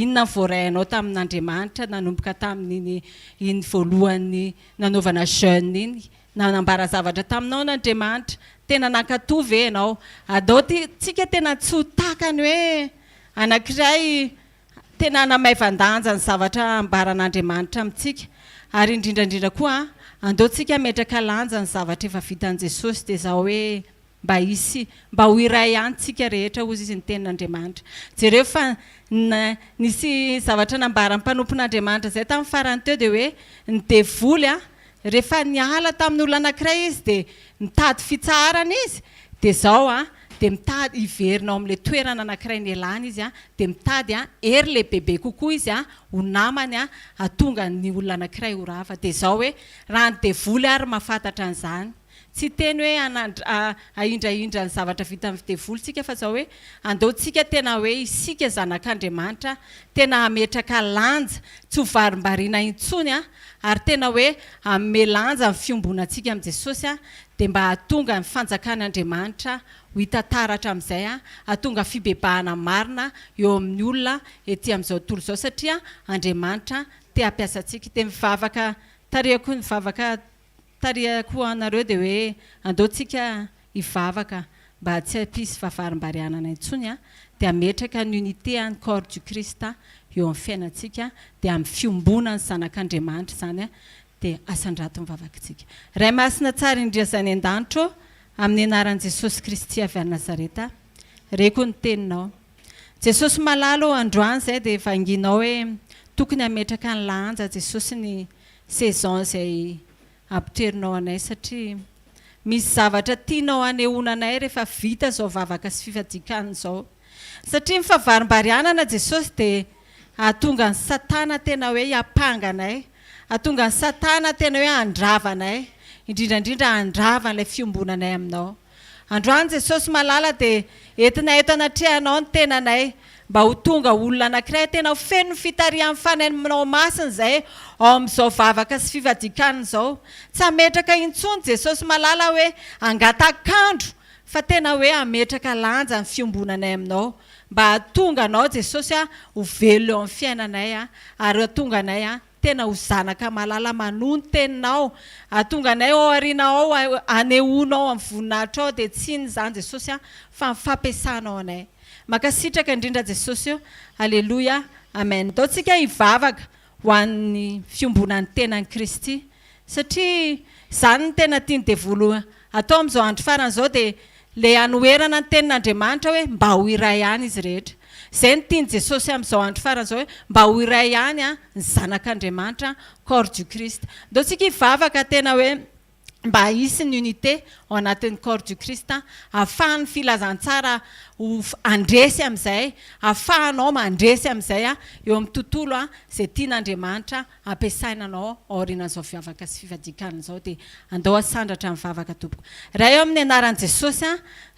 inona voarainao tamin'Andriamanitra nanomboka tamin'iny iny voalohany nanaovana jeune iny nanambara zavatra taminao n'Andriamanitra tena nankatovy ianao adao tsika tena tsy ho takany hoe anankiray tena namaivandanja ny zavatra ambaran'Andriamanitra amintsika ary indrindrandrindra koa andao tsika metraka lanja ny zavatra efa vitan'i Jesosy dia zao hoe mba ho iray ihany tsika rehetra hozy izy ny tenin'Andriamanitra jereo fa nisy zavatra nambaran'ny mpanompon'Andriamanitra zay tamin'ny farany teo dia hoe ny devoly rehefa niala tamin'ny olona anankiray izy dia mitady fitsarana izy dia zao dia mitady iverinao amin'ilay toerana anankiray nialana izy dia mitady ery lehibehibe kokoa izy ho namany atonga ny olona anankiray ho rava dia zao hoe raha ny devoly ary mahafantatra an'izany tsy teny hoe ahindrahindra ny zavatra vita amin'ny devoly tsika fa zao hoe andao tsika tena hoe isika zanak'Andriamanitra tena ametraka lanja tsy ho varimbariana intsony ary tena hoe ame lanja amin'ny fiombonantsika amin'i Jesosy dia mba hatonga ny fanjakan'Andriamanitra ho hita taratra amin'izay hatonga fibebahana marina eo amin'ny olona ety amin'izao tontolo izao satria Andriamanitra te hampiasa antsika te mivavaka tarihako mivavaka tarihako anareo dia hoe andao tsika hivavaka mba tsy hampisy fahavarim-barianana intsony dia hametraka ny unité ny corps du Christ eo amin'ny fiainantsika dia amin'ny fiombonany zanak'Andriamanitra zany dia asandrato mivavakantsika ray masina tsara indrindra izany an-danitro amin'ny anaran'i Jesosy Kristy avy any Nazareta reko ny teninao Jesosy malalo androany zay dia vanginao hoe tokony hametraka ny lanja Jesosy ny saison zay ampitoerinao anay satria misy zavatra tianao anehoana anay rehefa vita zao vavaka sy fifadikana zao satria mifavarim-barianana Jesosy dia atonga ny Satana tena hoe hiapanga anay atonga ny Satana tena hoe handrava anay indrindrandrindra handrava an'ilay fiombonanay aminao androany Jesosy malala dia entinay eto anatrehanao ny tenanay mba ho tonga olona anankiray tena ho feno fitarihan'ny fanainao masina zay ao amin'izao vavaka sy fifadikana zao tsy hametraka intsony Jesosy malala hoe angatakandro fa tena hoe hametraka lanja ny fiombonanay aminao mba hatonga anao Jesosy ho velo eo amin'ny fiainanay ary hatonga anay tena ho zanaka malala manohy ny teninao hatonga anay ao aorianao anehoanao amin'ny voninahitra ao dia tsy in'izany Jesosy fa fampiasanao anay makasitraka indrindra Jesosy io alleluia amen dao tsika hivavaka ho an'ny fiombonan'ny tenan'i Kristy satria zany ny tena tiany devoly atao amin'izao andro faran'izao dia le hanoerana ny tenin'Andriamanitra hoe mba ho iray ihany izy rehetra zay ny tiany Jesosy amin'izao andro faran'izao hoe mba ho iray ihany ny zanak'Andriamanitra corps du Christ dao tsika hivavaka tena hoe mba hisy ny unité ao anatin'ny corps du Christ ahafahan'ny filazantsara ho andresy amin'izay ahafahanao mandresy amin'izay eo amin'ny tontolo izay tian'Andriamanitra ampiasainanao aorianan'izao vavaka sy fifadikana izao dia andao asandratra mivavaka tompoko raha eo amin'ny anaran'i Jesosy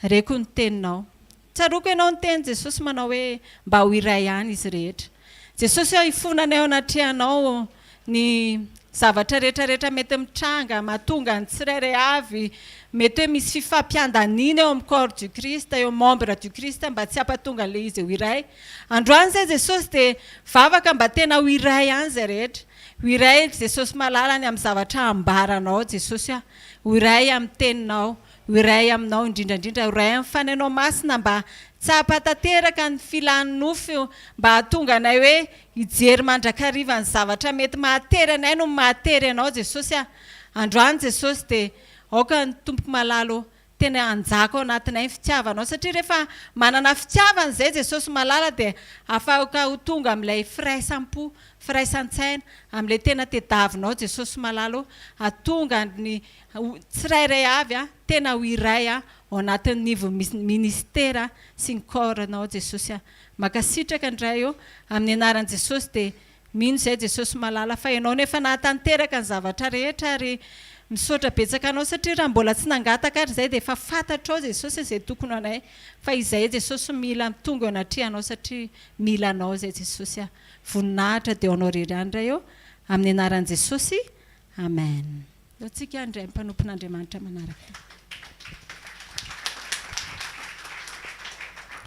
reko ny teninao tsaroko ianao ny tenin Jesosy manao hoe mba ho iray ihany izy rehetra Jesosy hifonanay ao anatrehanao ny zavatra rehetrarehetra mety mitranga mahatonga ny tsirairay avy mety hoe misy fifampiandanina eo amin'ny corps du Christ eo membre du Christ mba tsy hampatonga an'ilay izy ho iray androany zay Jesosy dia vavaka mba tena ho iray ihany zay rehetra ho iray Jesosy malalany amin'ny zavatra ambaranao Jesosy ho iray amin'ny teninao ho iray aminao indrindrandrindra ho iray amin'ny fanainao masina mba tsy hampatanteraka ny filan'ny nofo mba hatonga anay hoe hijery mandrakariva ny zavatra mety mahatery anay no mahatery anao Jesosy androany Jesosy dia aoka ny tompoko malalo tena anjaka ao anatinay ny fitiavanao satria rehefa manana fitiavana zay Jesosy malala dia afaka ho tonga amin'ilay firaisampo firaisan-tsaina amin'ilay tena tediavinao Jesosy malalo hatonga ny tsirairay avy tena ho iray ao anatin'ny niveau ministera sy ny corps-nao Jesosy makasitraka indray eo amin'ny anaran'i Jesosy dia mino zay Jesosy malala fa ianao nefa nahatanteraka ny zavatra rehetra ary misaotra betsaka anao satria raha mbola tsy nangataka ary zay dia efa fantatrao Jesosy izay tokony anay fa izay Jesosy mila mitonga eo anatrehanao satria mila anao zay Jesosy voninahitra dia anao rerany indray eo amin'ny anaran'i Jesosy amen eo tsika indray mpanompon'Andriamanitra manaraka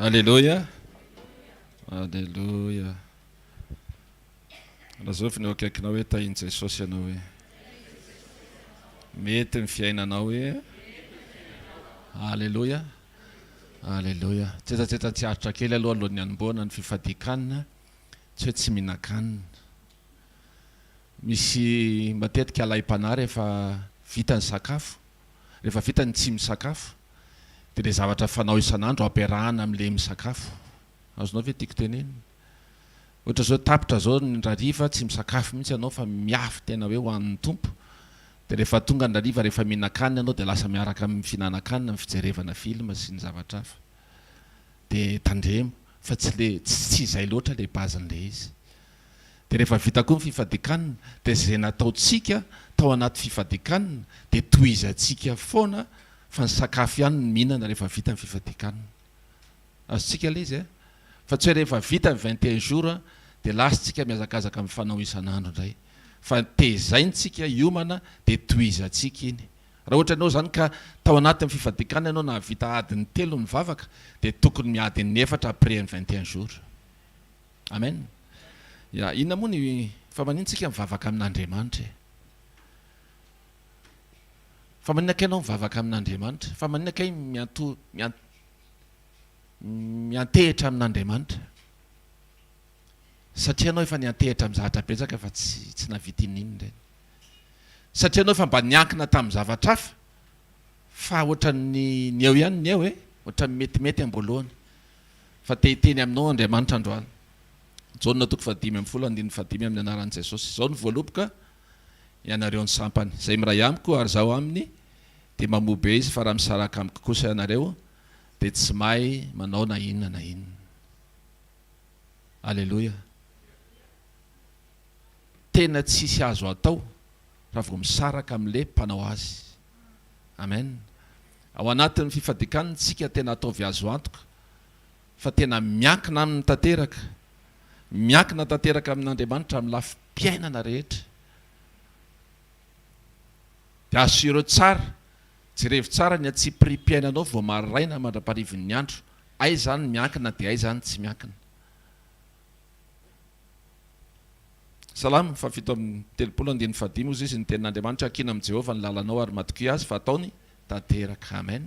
Alléluia. Alléluia. raha zao fa ny akaikinao hoe tahiny Jesosy ianao hoe mety ny fiainanao hoe alleloia alleloia tsetsatsiaritra kely aloha alohan'ny anomboana ny fifadikanina tsy hoe tsy mihinan-kanina misy matetika alay-panahy rehefa vita ny sakafo rehefa vita ny tsy misakafo dia le zavatra fanao isan'andro ampiarahana amin'le misakafo azonao ve tiako teneny ohatra zao tapitra zao ndrariva tsy misakafo mihitsy ianao fa miafy tena hoe ho an'ny tompo dia rehefa tonga ndrariva rehefa mihinan-kanina ianao dia lasa miaraka amin'ny fihinan-kanina amin'ny fijerevana filma sy ny zavatra hafa dia tandremo fa tsy izay loatra le bazin'le izy dia rehefa vita koa ny fifadikanina dia zay nataontsika tao anaty fifadikanina dia tohizantsika foana fa ny sakafo ihany ny mihinana rehefa vita ny fifadikanina azotsika le izy fa tsy hoe rehefa vita ny 21 jours dia lasantsika miazakazaka amin'ny fanao isan'andro indray fa tezaintsika iomana dia tohizantsika iny raha ohatra ianao zany ka tao anatin'ny fifadikanina ianao na vita adiny 3 mivavaka dia tokony miadiny 4 après ny 21 jours amen ya inona moa ny fa manintsika mivavaka amin'Andriamanitra fa maninaka ianao mivavaka amin'Andriamanitra fa maninaka miantehitra amin'Andriamanitra satria anao efa niantehitra amin'ny zavatra betsaka fa tsy navita in'iny reny satria anao efa mba niankina tamin'ny zavatra hafa fa ohatra ny eo ihany ny eo ohatra metimety amboalohany fa tehiteny aminao Andriamanitra androany Jaona 5:10 amin'ny anaran'i Jesosy izao ny voaloboka ianareo ny sampany izay miray amiko ary zaho aminy dia mamobe izy fa raha misaraka amiko kosa ianareo dia tsy mahay manao na inona na inona alleloia tena tsisy azo atao raha vao misaraka amin'le mpanao azy amen ao anatin'ny fifadikanina tsika tena ataovy azo antoka fa tena miankina amin'ny tanteraka miankina tanteraka amin'Andriamanitra amin'ny lafim-piainana rehetra dia azo ireo tsara jerevy tsara ny atsiprim-piainanao vao mariraina mandra-parivin'ny andro ay zany miankina dia ay zany tsy miankina salamo fa fito amin'ny 7:15 ozy izy ny tenin'Andriamanitra akina amin'i Jehovah ny lalanao ary matoky azy fa ataony tanteraka amen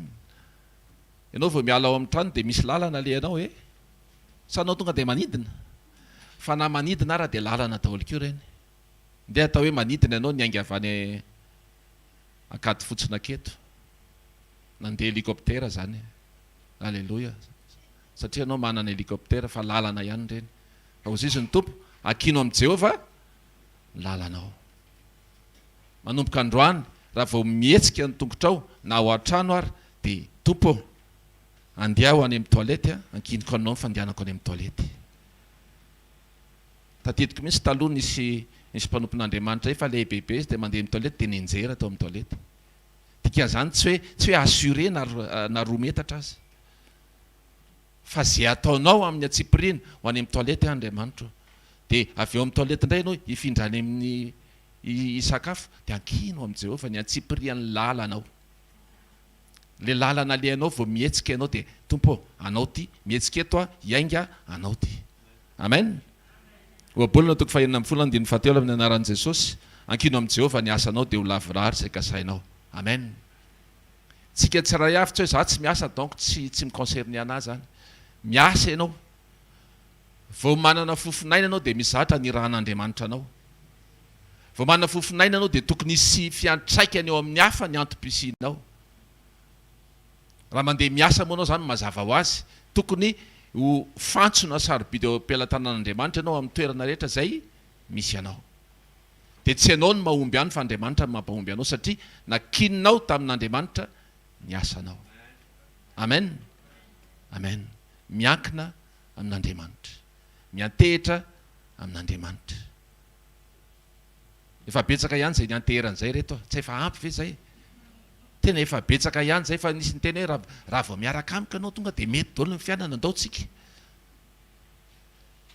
ianao vao miala ao amin'ny trano dia misy lalana le ianao sa anao tonga dia manidina fa na manidina ara dia lalana daholo keo reny ndia atao hoe manidina ianao niainga avy any akady fotsina aketo nandeha hélicoptère zany alleloia satria anao manana hélicoptère fa lalana ihany reny fa ozy izy ny tompo akino amin'i Jehovah lalanao manomboka androany raha vao mihetsika ny tongotrao na ao an-trano ary dia tompo andeaho any amin'ny toilette ankiniko anao fandehanako any amin'ny toilette tadidiko mihitsy taloha nisy mpanompon'Andriamanitra fa lehibehibe izy dia mandeha amin'ny toilette dia nenjera atao amin'ny toilette dikan'izany tsy hoe assuré na roa metatra azy fa zay ataonao amin'ny atsipirina ho any amin'ny toilette Andriamanitra dia avy eo amin'ny toilette indray ianao hifindrany amin'ny isakafo dia ankino amin'i Jehovah ny atsipirian'ny lalanao le lalana le anao vao mihetsika ianao dia tompo anao ty mihetsika eto hiainga anao ty amen oabolona toko 4:17 amin'ny anaran'i Jesosy ankino amin'i Jehovah ny asanao dia ho lavirary izay kasainao amen tsika tsiray avy tsy hoe za tsy miasa donc tsy mikonserne anazy zany miasa ianao vao manana fofinaina anao dia misy zavatra ny rahan'Andriamanitra anao vao manana fofinaina anao dia tokony hisy fiantraikany eo amin'ny hafa ny antom-pisinao raha mandeha miasa moa anao zany mazava ho azy tokony ho fantsona sarobidy eo am-pelantanan'Andriamanitra ianao amin'ny toerana rehetra zay misy anao dia tsy ianao ny mahomby ihany fa Andriamanitra mampahomby anao satria nakininao tamin'Andriamanitra ny asanao amen amen miankina amin'Andriamanitra miantehitra amin'Andriamanitra efa betsaka ihany zay nianteheran'izay reto tsy efa ampy ve zay tena efa betsaka ihany zay fa nisy ny tena hoe raha vao miaraka amika anao tonga dia mety daholo ny fiainana andaotsika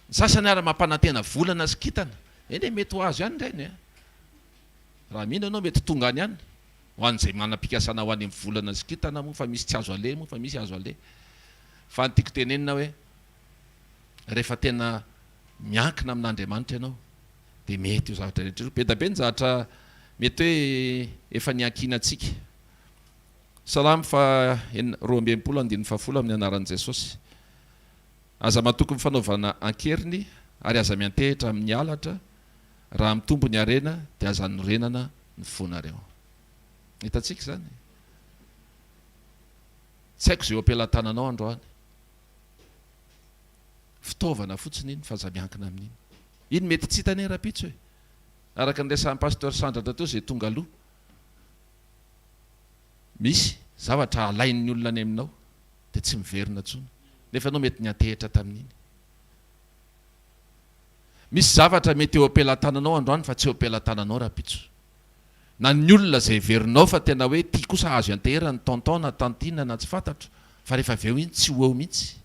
ny sasany ara mampanantena volana sy kitana eny mety ho azo ihany ndrainy raha mino ianao mety tonga any ihany ho an'izay manam-pikasana ho any amin'ny volana sy kitana moa fa misy tsy azo ale moa fa misy azo ale fa ny tiako tenenina hoe rehefa tena miankina amin'Andriamanitra ianao dia mety io zavatra rehetra be da be ny zavatra mety hoe efa niankina antsika. Salamy fa 2:20 amin'ny anaran'i Jesosy. Aza matoky ny fanaovana ankeriny ary aza miantehitra amin'ny alatra raha mitombo ny arena dia aza norenana ny fonareo. Hitantsika zany. Tsy haiko izay eo am-pelantananao androany. Fitaovana fotsiny iny fa aza miankina amin'iny. Iny mety tsy hitany rapitso hoe. Araka ny resan'ny pasteur Sandratra teo izay tonga aloha. Misy zavatra alain'ny olona any aminao dia tsy miverina intsony. Nefa anao mety niantehitra tamin'iny. Misy zavatra mety eo am-pelantananao androany fa tsy eo am-pelantananao rapitso. Na ny olona izay verinao fa tena hoe tia kosa azo iantehera ny tonton na tantina na tsy fantatro fa rehefa avy eo iny tsy ho eo mihitsy.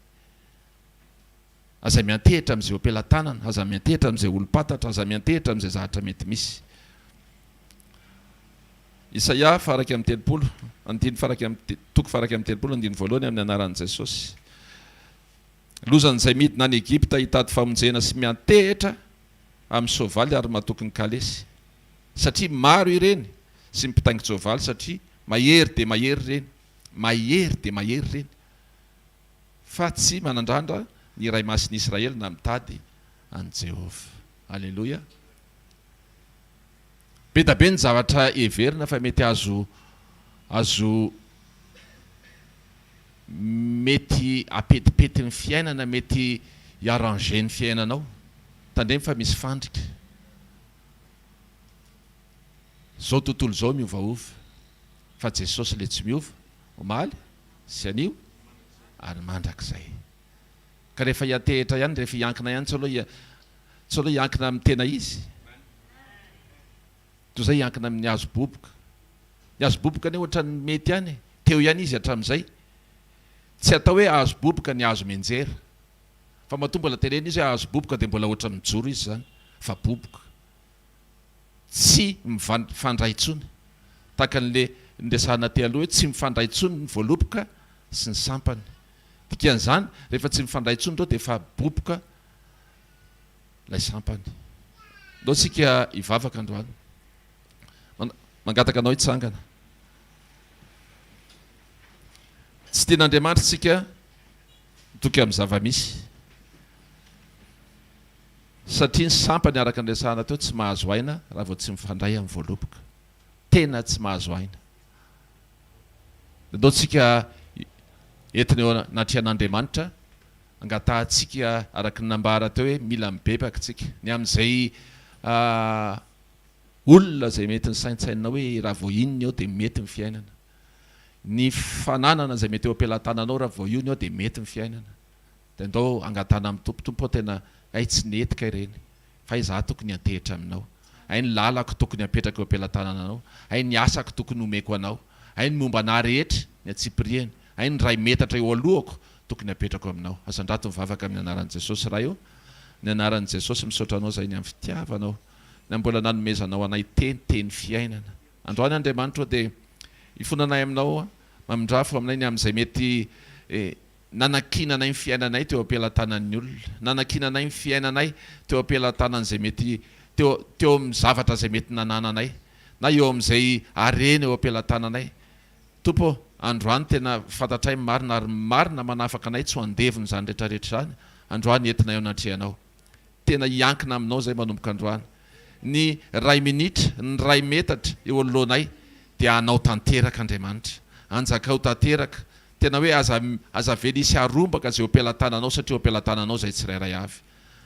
Aza miantehitra amin'izay am-pelantanana, aza miantehitra amin'izay olo-pantatra, aza miantehitra amin'izay zavatra mety misy. Isaia faraka amin'ny 30, andiny faraka amin'ny toko faraka amin'ny 30 andiny voalohany amin'ny anaran'i Jesosy. Lozan'izay midina any Egypta hitady famonjena sy miantehitra amin'ny soavaly ary matoky ny kalesy. Satria maro ireny sy mipitaingy soavaly satria mahery dia mahery ireny. Mahery dia mahery ireny. Fa tsy manandrandra ny iray masin'i Israely na mitady an Jehovah. Alleluia. Be da be ny zavatra heverina fa mety azo mety apetipety ny fiainana, mety hiarranger ny fiainanao. Tandremy fa misy fandrika. Zao tontolo zao miovaova. Fa Jesosy le tsy miova. Omaly sy anio ary mandrakizay. Ka rehefa hiantehitra ihany, rehefa hiankina ihany tsy aloha hiankina amin'ny tena izy. Toy izay hiankina amin'ny hazo boboka. Ny hazo boboka anie ohatra ny mety ihany. Teo ihany izy hatramin'izay. Tsy atao hoe hazo boboka ny hazo menjera. Fa matombo mbola tenena izy hoe hazo boboka dia mbola ohatra mijoro izy zany. Fa boboka. Tsy mifandray intsony. Tahaka an'le ndesana teo aloha hoe tsy mifandray intsony ny voaloboka sy ny sampany. Dikan'izany rehefa tsy mifandray intsony ireo dia efa boboka ilay sampany. Ndao tsika hivavaka androany. Mangataka anao hitsangana. Tsy tian'Andriamanitra tsika toky amin'ny zava-misy. Satria ny sampany araka ny resahana teo tsy mahazo aina raha vao tsy mifandray amin'ny voaloboka. Tena tsy mahazo aina. Ndao tsika entina eo anatrihan'Andriamanitra angatahantsika araka ny nambara teo hoe mila mibebaka tsika. Ny amin'izay olona izay mety ny saintsainina hoe raha vao inona eo dia mety ny fiainana. Ny fananana izay mety eo am-pelantananao raha vao iny eo dia mety ny fiainana. Dia ndao angatana amin'ny tompotompo tena ay tsy netika ireny. Fa izaho tokony antehitra aminao. Ay ny lalako tokony apetraka eo am-pelantananao. Ay ny asako tokony omeko anao. Ay ny momba anahy rehetra ny atsipiriany. Ay ny ray metatra eo alohako tokony apetrako aminao. Azandrato mivavaka amin'ny anaran'i Jesosy raha eo. Ny anaran'i Jesosy misaotra anao izay ny amin'ny fitiavanao. Na mbola nanomezanao anay teny fiainana. Androany Andriamanitra dia hifonanay aminao mamindrafo aminay ny amin'izay mety nanakinanay ny fiainanay teo am-pelantanan'ny olona. Nanakinanay ny fiainanay teo am-pelantanan'izay mety teo amin'ny zavatra izay mety nanananay. Na eo amin'izay arena eo am-pelantananay. Tompo androany tena fantatray marina ary marina manafaka anay tsy ho andeviny izany rehetrarehetra izany. Androany entina eo anatrehanao. Tena hiankina aminao izay manomboka androany. Ny ray minitra, ny ray metatra eo anoloanay dia anao tanteraka Andriamanitra. Anjakao tanteraka. Tena hoe aza velisy arombaka izay am-pelantananao satria am-pelantananao izay tsirairay avy.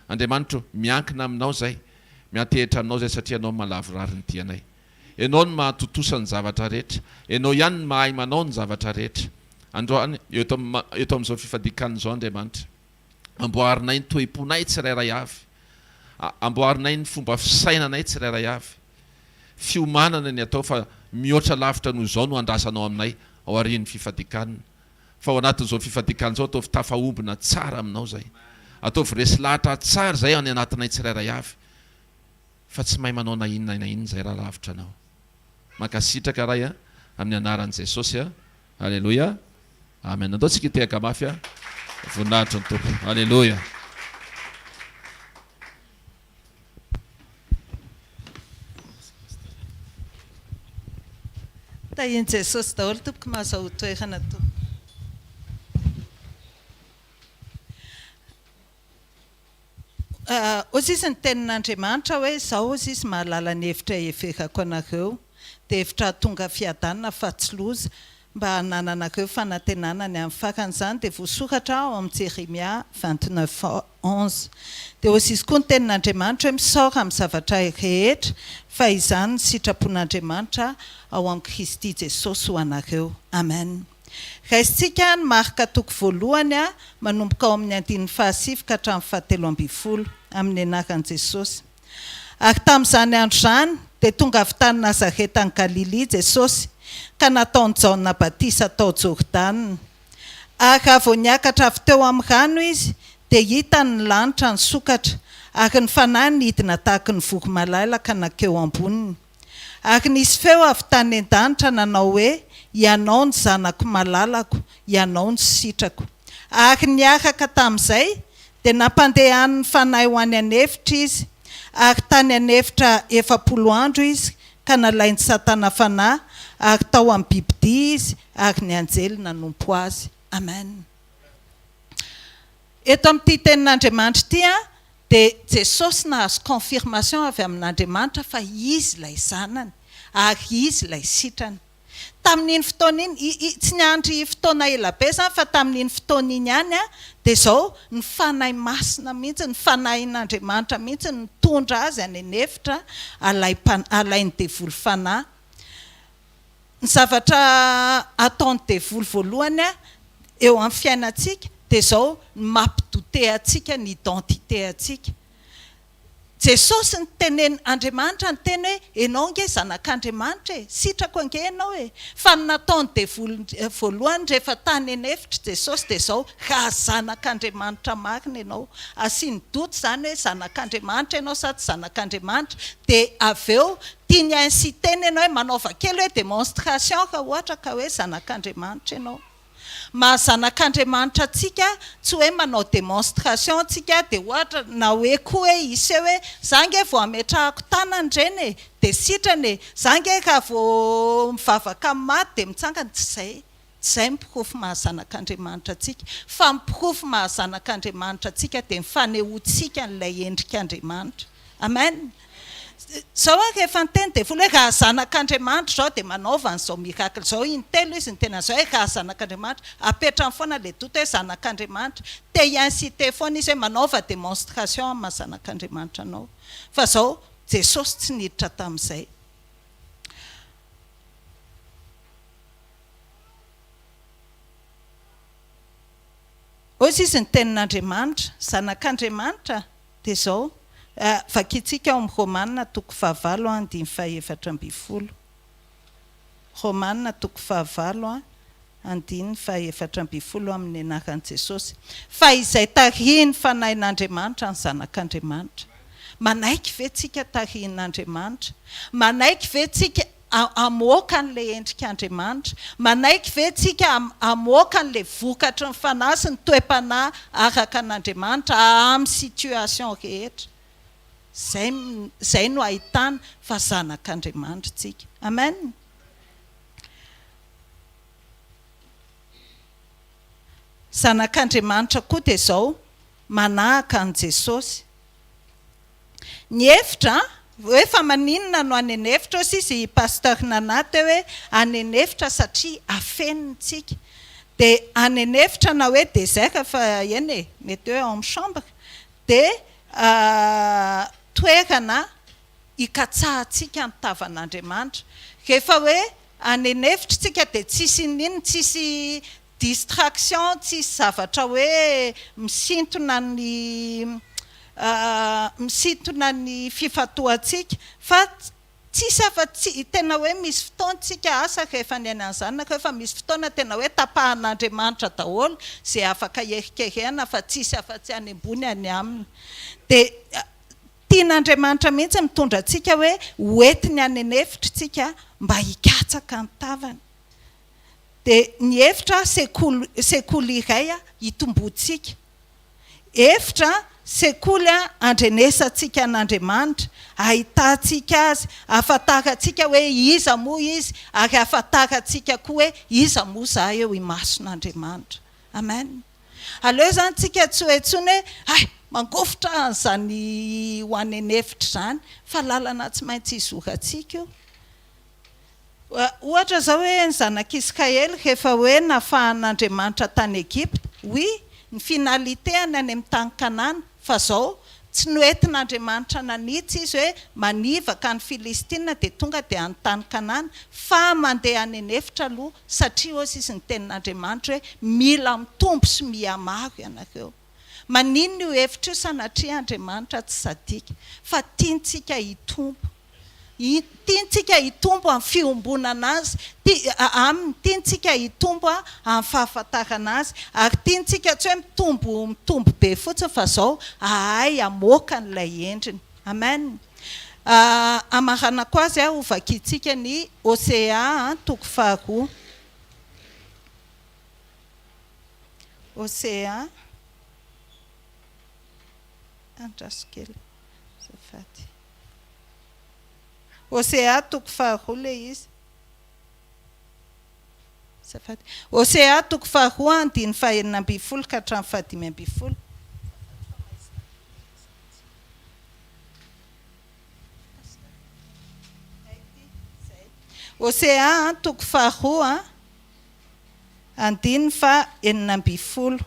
Andriamanitra miankina aminao izay, miantehitra aminao izay satria anao malavorary ny dianay. Ianao no mahatotosa ny zavatra rehetra. Ianao ihany no mahay manao ny zavatra rehetra. Androany eto amin'izao fifadikan'izao Andriamanitra. Amboarinay ny toeponay tsirairay avy. Amboarinay ny fomba fisainanay tsirairay avy. Fiomanana ny atao fa mihoatra lavitra noho izao no andrasanao aminay ao aorian'ny fifadikanana. Fa ao anatin'izao fifadikanana izao ataovy tafahombona tsara aminao izay. Ataovy resy lahatra tsara izay any anatinay tsirairay avy. Fa tsy mahay manao na inona izay raha lavitra anao. Mankasitraka ray amin'ny anaran'i Jesosy. Alleluia. Amen. Andao tsika tehaka mafy voninahitra ny tompo. Alleluia. tahiny Jesosy daholo tompoko mahazo toerana tompo. Ozy izy ny tenin'Andriamanitra hoe izao ozy izy mahalala ny hevitra everako anareo dia hevitra tonga fiadanana fa tsy loza mba hanananareo fanantenana ny amin'ny faran'izany dia voasoratra ao amin'ny Jeremia 29:11 dia ozy izy koa ny tenin'Andriamanitra hoe misaora amin'ny zavatra rehetra fa izany ny sitrapon'Andriamanitra ao amin'ny Kristy Jesosy ho anareo. Amen. Raisitsika ny marika toko voalohany manomboka ao amin'ny 1:7 ka hatramin'ny 7:12 amin'ny anaran'i Jesosy. Ary tamin'izany andro izany dia tonga avy tany Nazareta ny Galilea Jesosy ka nataony Jaona Batisa tao Jordana. Ary raha vao niakatra avy teo amin'ny rano izy dia hitany ny lanitra nisokatra ary ny fanahy nidina tahaka ny voromalalaka nakeo amboniny. Ary nisy feo avy tany an-danitra nanao hoe ianao ny zanako malalako, ianao ny sitrako. Ary niaraka tamin'izay dia nampandehan'ny fanahy ho any an'efitra izy, ary tany an'efitra 70 andro izy ka nalainy Satana fanahy ary tao amin'ny bibidia izy ary ny anjely nanompo azy. Amen. Eto amin'ity tenin'Andriamanitra ity dia Jesosy nahazo confirmation avy amin'Andriamanitra fa izy ilay zanany ary izy ilay sitrany. Tamin'iny fotoana iny tsy niandry fotoana ela be zany fa tamin'iny fotoana iny ihany dia izao ny fanahy masina mihitsy, ny fanahin'Andriamanitra mihitsy nitondra azy any an'efitra alainy devoly fanahy. Ny zavatra ataony devoly voalohany eo amin'ny fiainantsika dia izao mampidote antsika ny identité antsika. Jesosy ny teneny Andriamanitra ny teny hoe ianao nge zanak'Andriamanitra sitrako ange ianao fa ny nataony devoly voalohany rehefa tany an'efitra Jesosy dia izao raha zanak'Andriamanitra marina ianao. Asiany doty zany hoe zanak'Andriamanitra ianao sa tsy zanak'Andriamanitra dia avy eo tiany inciteny ianao hoe manaova kely hoe démonstration raha ohatra ka hoe zanak'Andriamanitra ianao. Mahazanak'Andriamanitra antsika tsy hoe manao démonstration antsika dia ohatra na hoe koa hoe isy hoe za nge vao ametrahako tanany ireny dia sitrany za nge ka vao mivavaka amin'ny maty dia mitsangana. Tsy izay mipirofo mahazanak'Andriamanitra antsika fa mipirofo mahazanak'Andriamanitra antsika dia mifanehoantsika n'ilay endrik'Andriamanitra. Amen. Zao rehefa niteny devoly hoe raha zanak'Andriamanitra zao dia manaova an'izao miracle zao intelo izy ny tena zao hoe raha zanak'Andriamanitra apetrany foana le doute hoe zanak'Andriamanitra te incité foana izy hoe manaova démonstration amin'ny mahazanak'Andriamanitra anao. Fa zao Jesosy tsy niditra tamin'izay. Ozy izy ny tenin'Andriamanitra, zanak'Andriamanitra dia zao vakitsika ao amin'ny Romanina toko 9:14. Romanina toko 9:14 amin'ny anaran'i Jesosy. Fa izay tarihiny fanahin'Andriamanitra ny zanak'Andriamanitra. Manaiky ve tsika tarihin'Andriamanitra? Manaiky ve tsika amoaka n'ilay endrik'Andriamanitra? Manaiky ve tsika amoaka n'ilay vokatry ny fanahy sy ny toe-panahy araka an'Andriamanitra amin'ny situation rehetra? Zay no ahitana fa zanak'Andriamanitra tsika. Amen. Zanak'Andriamanitra koa dia izao manahaka an' Jesosy. Ny efitra hoe fa maninona no any an'efitra ozy izy pasteur Nanaty hoe any an'efitra satria afenintsika. Dia any an'efitra na hoe désert fa eny mety hoe en chambre dia toerana ikatsahantsika ny tavan'Andriamanitra. Rehefa hoe any an'efitra tsika dia tsisy ninona, tsisy distraction, tsisy zavatra hoe misintona ny fifatoantsika fa tsisy afa-tsy tena hoe misy fotoana tsika asa rehefa ny an'izany rehefa misy fotoana tena hoe tapahan'Andriamanitra daholo izay afaka herikerehana fa tsisy afa-tsy any ambony any aminy. Dia tian'Andriamanitra mihitsy mitondra antsika hoe hoentiny any an'efitra tsika mba hikatsaka ny tavany. Dia ny efitra sekoly iray hitomboantsika. Efitra sekoly andrenesantsika an'Andriamanitra, ahitantsika azy, ahafantarantsika hoe iza moa izy, ary ahafantarantsika koa hoe iza moa za eo imason'Andriamanitra. Amen. Aleo zany tsika tsy hoe tsony hoe mangofotra an'izany ho any anefitra zany, fa lalana tsy maintsy izorantsika io. Ohatra zao hoe ny zanak'Iskaely rehefa hoe nafahan'Andriamanitra tany Egypte, oui, ny finalité any amin'ny tany Kanana, fa zao tsy noentin'Andriamanitra nanitsy izy hoe manivaka ny Filistina dia tonga dia any tany Kanana, fa mandeha any anefitra aloha, satria ozy izy ny tenin'Andriamanitra hoe mila mitombo sy mihamaro ianareo. Maninona io hevitra io sanatria Andriamanitra tsy sadika, fa tiantsika hitombo. Tiantsika hitombo amin'ny fiombonana azy, tiantsika hitombo amin'ny fahafantarana azy, ary tiantsika tsy hoe mitombo be fotsiny fa zao hamoaka n'ilay endriny. Amen. Amarana koa azy ho vakiantsika ny Osea toko faharoa. Osea andrasokely zafady. Osea toko faharoa le izy. Zafady. Osea toko faharoa andiny fahaenina ambin'ny folo ka hatramin'ny fahadimy ambin'ny folo. Osea toko faharoa andiny fahaenina ambin'ny folo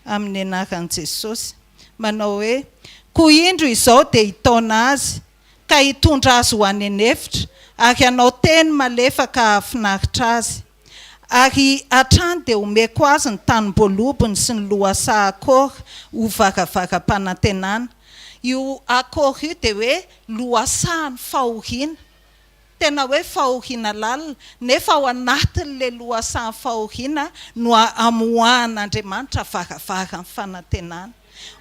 amin'ny anaran'i Jesosy. Manao hoe koa indro izao dia hitaona azy ka hitondra azy ho any anefitra, ary anao teny malefaka hahafinaritra azy, ary hatrany dia omeko azy ny tanim-boalobony sy ny lohasaha akora ho varavaram-panantenana. Io akora io dia hoe lohasaha ny fahoriana, tena hoe fahoriana lalina, nefa ao anatin'ilay lohasaha ny fahoriana no amoahan'Andriamanitra varavara ny fanantenana.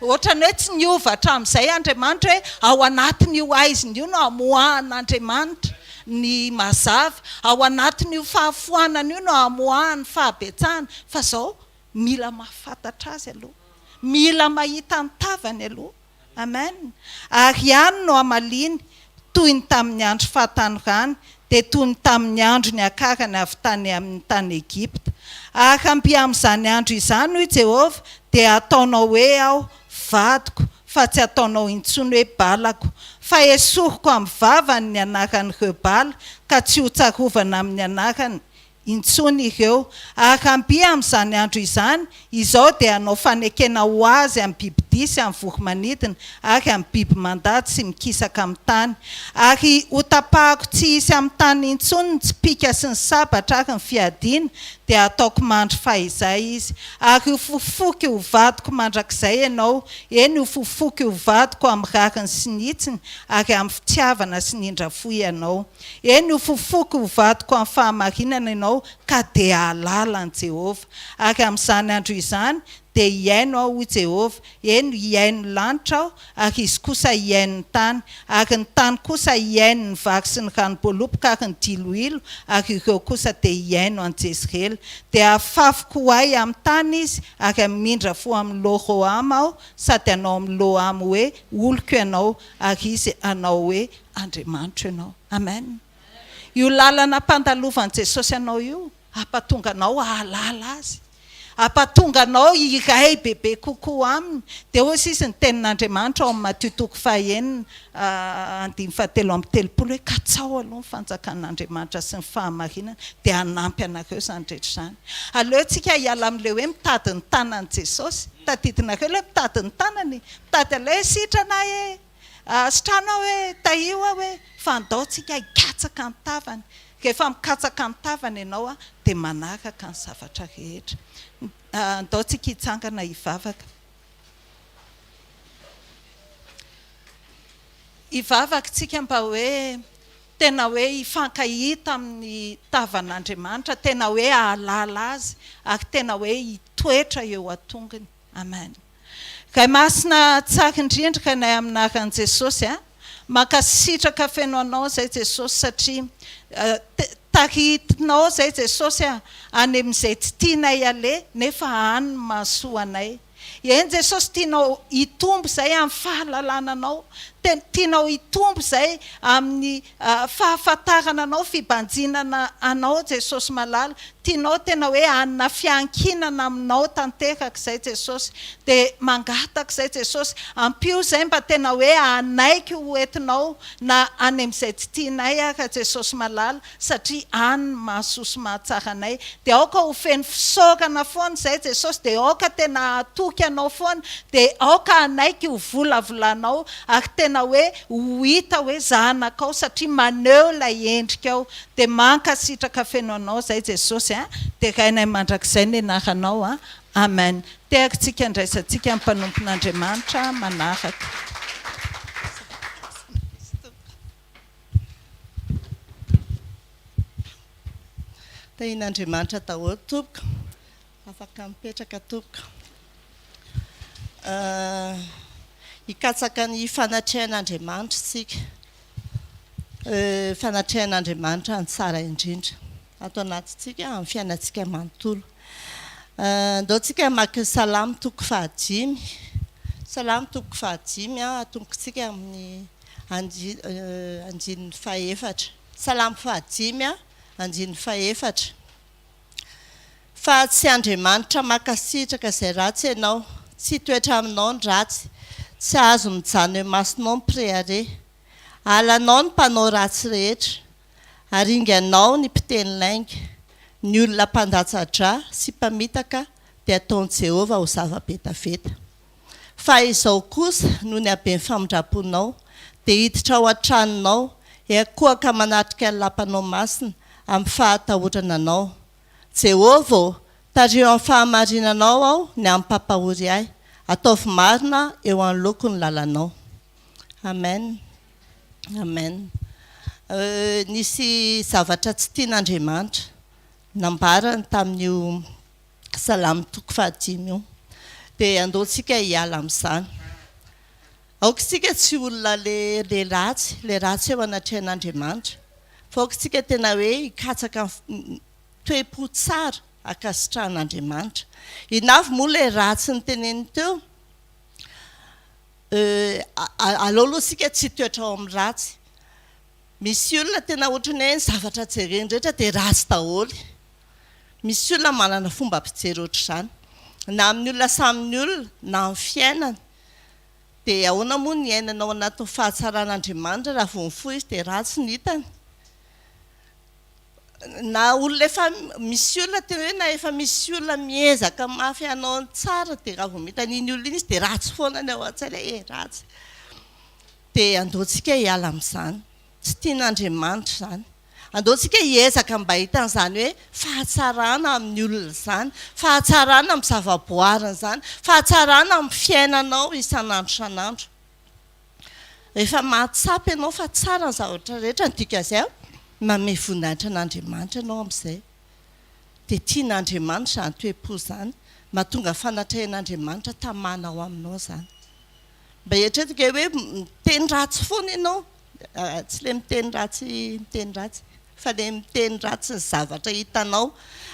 Ohatrany hoe tsy niova hatramin'izay Andriamanitra hoe ao anatin'io aiziny io no amoahan'Andriamanitra ny mazava, ao anatin'io fahafoanana io no amoahany fahabetsahana, fa zao mila mahafantatra azy aloha, mila mahita ny tavany aloha. Amen. Ary ihany no amaliny toy ny tamin'ny andro fahatanorana, dia toy ny tamin'ny andro ny akarany avy tany amin'ny tany Egypta. Ary ampy amin'izany andro izany hoy Jehovah, dia ataonao hoe aho vadiko, fa tsy ataonao intsony hoe balako, fa esoriko amin'ny vavany ny anaran'ireo bala, ka tsy ho tsarovana amin'ny anarany intsony ireo. Ary ampy amin'izany andro izany, izao dia anao fanekena ho azy amin'ny biby disy, amin'ny voromanidina, ary amin'ny biby mandady sy mikisaka amin'ny tany. Ary ho tapahako tsy hisy amin'ny tany intsony ny tsipika sy ny sabatra ary ny fiadiana, dia ataoko mandry fahizay izy. Ary ho fofoky ho vadiko mandrakizay ianao, eny ho fofoky ho vadiko amin'ny rariny sy nitsiny, ary amin'ny fitiavana sy nindrafoy ianao. Eny ho fofoky ho vadiko amin'ny fahamarinana ianao, ka dia halala ny Jehovah. Ary amin'izany andro izany dia hiaino aho ho Jehovah, eny hiaino ny lanitra aho, ary izy kosa hiaino ny tany, ary ny tany kosa hiaino ny vary sy ny ranom-boaloboka ary ny diloilo, ary ireo kosa dia hiaino an'i Jezreel. Dia afafiko ho ahy amin'ny tany izy, ary amindra fo amin'ny Loroama aho, sady anao amin'ny Loama hoe oloko ianao, ary izy anao hoe Andriamanitra ianao. Amen. Io lalana ampandalovan'i Jesosy anao io, ampatonga anao ahalala azy, ampatonga anao iray bebe kokoa aminy. Dia hozy izy ny tenin'Andriamanitra ao amin'ny Matthieu toko fahaenina andiny fahatelo amby telopolo hoe katsao aloha ny fanjakan'Andriamanitra sy ny fahamarinana, dia hanampy anareo izany rehetra izany. Aleo tsika hiala amin'ilay hoe mitady ny tanan'i Jesosy. Tadidinareo ilay mitady ny tanany, mitady ilay sitrana sitranao hoe tahio hoe fa andaotsika hikatsaka ny tavany. Rehefa mikatsaka ny tavany ianao dia manaraka ny zavatra rehetra. Andaotsika hitsangana hivavaka. Hivavaka tsika mba hoe tena hoe hifankahita amin'ny tavan'Andriamanitra, tena hoe ahalala azy, ary tena hoe hitoetra eo atongany. Amen. Ray masina tsara indrindra kanay aminaran'i Jesosy, mankasitraka feno anao zay Jesosy, satria taritinao zay Jesosy any amin'izay tsy tianay aleha, nefa any mahasoa anay. eny jesosy tianao hitombo zay amin'ny fahalalananao, tianao hitombo zay amin'ny fahafantarana anao, fibanjinana anao jesosy malala, tianao tena hoe anina fiankinana aminao tanteraka zay jesosy, dia mangataka zay jesosy ampio zay mba tena hoe anaiky hoentinao na any amin'izay tsy tianay ary jesosy malala, satria any mahasosy mahatsara anay, dia aoka ho feno fisaorana foana zay jesosy, dia aoka tena atoky anao foana, dia aoka anaiky ho volavolanao ary tena hoe ho hita hoe zanakao satria maneho ilay endrikao, dia mankasitraka feno anao zay jesosy dia rainay mandrakizay ny anaranao amen. Tehakantsika andraisantsika amin'ny mpanompon'Andriamanitra manaraka. Tain'Andriamanitra daholo tompoko, afaka mipetraka tompoko. Hikatsaka ny fanatrehan'Andriamanitra isika, fanatrehan'Andriamanitra ny tsara indrindra ato anatintsika amin'ny fiainantsika manontolo. Ndao tsika maka salamo toko fahadimy, salamo toko fahadimy atombokantsika amin'ny andininy fahaefatra, salamo fahadimy andininy fahaefatra. Fa tsy Andriamanitra makasitraka izay ratsy ianao, tsy toetra aminao ny ratsy, tsy azo mijano eo masonao ny préare, alanao ny mpanao ratsy rehetra, aringanao ny mpiteny lainga, ny olona mpandatsa-dra sy mpamitaka dia ataon'i Jehovah ho zava-betaveta. Fa izao kosa noho ny haben'ny famindraponao dia hiditra ao an-tranonao, eakohaka manatrika ny lampanao masina amin'ny fahatahorana anao. Jehovah, tario amin'ny fahamarinanao aho ny amin'ny pampahory ahy, ataovy marina eo amin'ny loko ny lalanao. Amen. Amen. Nisy zavatra tsy tian'Andriamanitra nambarany tamin'io salamo toko fahadimy io, dia andeontsika hiala amin'izany. Aokitsika tsy olona le ratsy eo anatrehan'Andriamanitra, fa aokitsika tena hoe hikatsaka toe-po tsara akasitran'Andriamanitra. Inavy moa le ratsy ny teneny teo, aloha sika tsy toetra ao amin'ny ratsy. Misy olona tena ohatrany hoe ny zavatra jereny rehetra dia ratsy daholo. Misy olona manana fomba mpijery ohatr'izany, na amin'ny olona samy olona na amin'ny fiainana. Dia ahoana moa ny ainanao anatin'ny fahatsaran'Andriamanitra raha vao mifoha izy dia ratsy ny hitany. Na olona efa misy olona tena hoe na efa misy olona miezaka mafy anao ny tsara, dia raha vao mita n'iny olona iny izy dia ratsy foana ny ao an-tsaina, ratsy. Dia andeontsika hiala amin'izany, tsy tian'Andriamanitra izany. Andeontsika hiezaka mba hitan'izany hoe fahatsarana amin'ny olona izany, fahatsarana amin'ny zavaboarina izany, fahatsarana amin'ny fiainanao isan'andro isan'andro. Rehefa mahatsapy ianao fa tsara ny zavatra rehetra, ny dika izay manome voninahitra an'Andriamanitra ianao amin'izay. Dia tian'Andriamanitra izany toe-po izany, mahatonga fanatrehan'Andriamanitra tamana ao aminao izany. Mba eritreretika hoe miteny ratsy foana ianao, tsy le miteny ratsy, fa le miteny ratsy ny zavatra hitanao.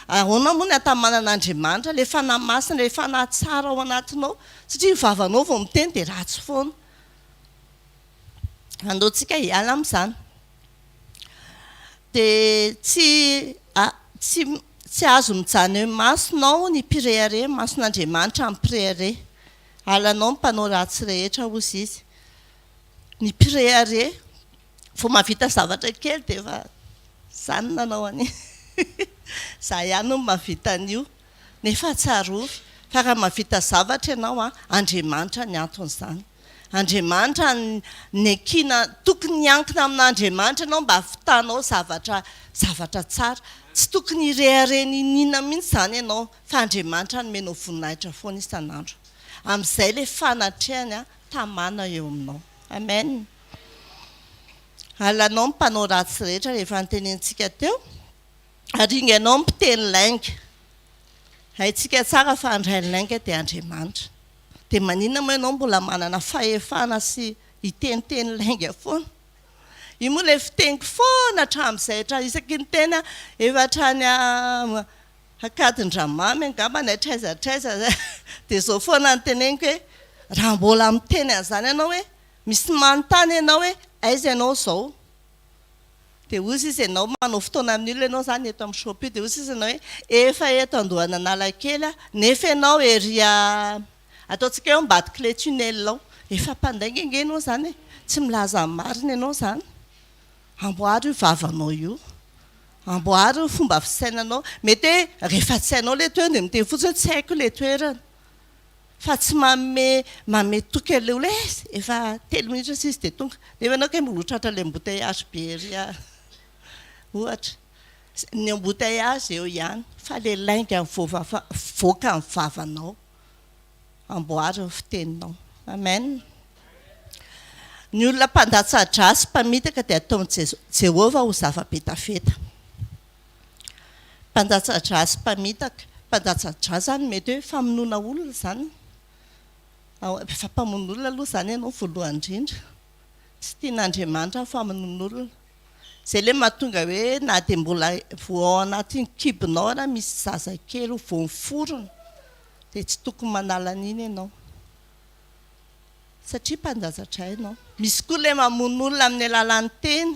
Ahoana moa ny hatamanan'Andriamanitra, le fanahy masina, le fanahy tsara ao anatinao, satria vavanao vao miteny dia ratsy foana. Andeontsika hiala amin'izany. Dia tsy azo mijano eo masonao ny préare, mason'Andriamanitra amin'ny préare. Alanao ny mpanao ratsy rehetra hozy izy. Ny préare, vao mahavita zavatra kely dia efa izany nanao any. Za ihany no mahavita an'io, nefa tsarovy. Fa raha mahavita zavatra ianao, Andriamanitra ny anton'izany. Andriamanitra ny akina, tokony hiankina amin'Andriamanitra ianao mba hahavitanao zavatra tsara. Tsy tokony hirehareny inona mihitsy izany ianao, fa Andriamanitra nomenao voninahitra foana isan'andro. Amin'izay ilay fanatrehany tamana eo aminao. Amen. Alanao ny mpanao ratsy rehetra rehefa notenentsika teo, aringanao ny mpiteny lainga. Haintsika tsara fa handray ny lainga dia Andriamanitra. Dia maninona moa ianao mbola manana fahefana sy hiteniteny lainga foana? Io moa ilay fiteniko foana hatramin'izay, isaky ny tena efa hatrany akadin-dramamy angamba ny atraizatraiza dia zao foana ny teneniko hoe raha mbola miteny an'izany ianao hoe misy manontany ianao hoe aiza ianao zao dia ozy izy ianao manao fotoana amin'ny olona ianao zany eto amin'ny shop io dia ozy izy ianao hoe efa eto andohana analakely nefa ianao eria ataontsika hoe mbady clé tunnel ao efa mpandainga inge ianao zany hoe tsy milaza ny marina ianao zany amboary io vavanao io amboary io fomba fisainanao mety hoe rehefa tsy hainao le toerana dia miteny fotsiny hoe tsy haiko le toerana fa tsy mame toky le ola efa 3 minitra sisy dia tonga nefa anao ke milotratra le embouteillage be ria ohatra ny embouteillage eo ihany fa le lainga voaka ny vavanao amboary ny fiteninao amen ny olona mpandatsa-drasy mpamitaka dia ataon'i Jehova ho zava-betafeta mpandatsa-drasy mpamitaka mpandatsa-drasy zany mety hoe famonoana olona zany efa mpamono olona aloha zany ianao voalohany indrindra tsy tian'Andriamanitra ny famonoana olona zay le mahatonga hoe na dia mbola vo ao anatin'ny kibonao na misy zazakely vo miforona dia tsy tokony manala an'iny ianao satria mpandatsatra ianao misy koa le mamono olona amin'ny alalan'ny teny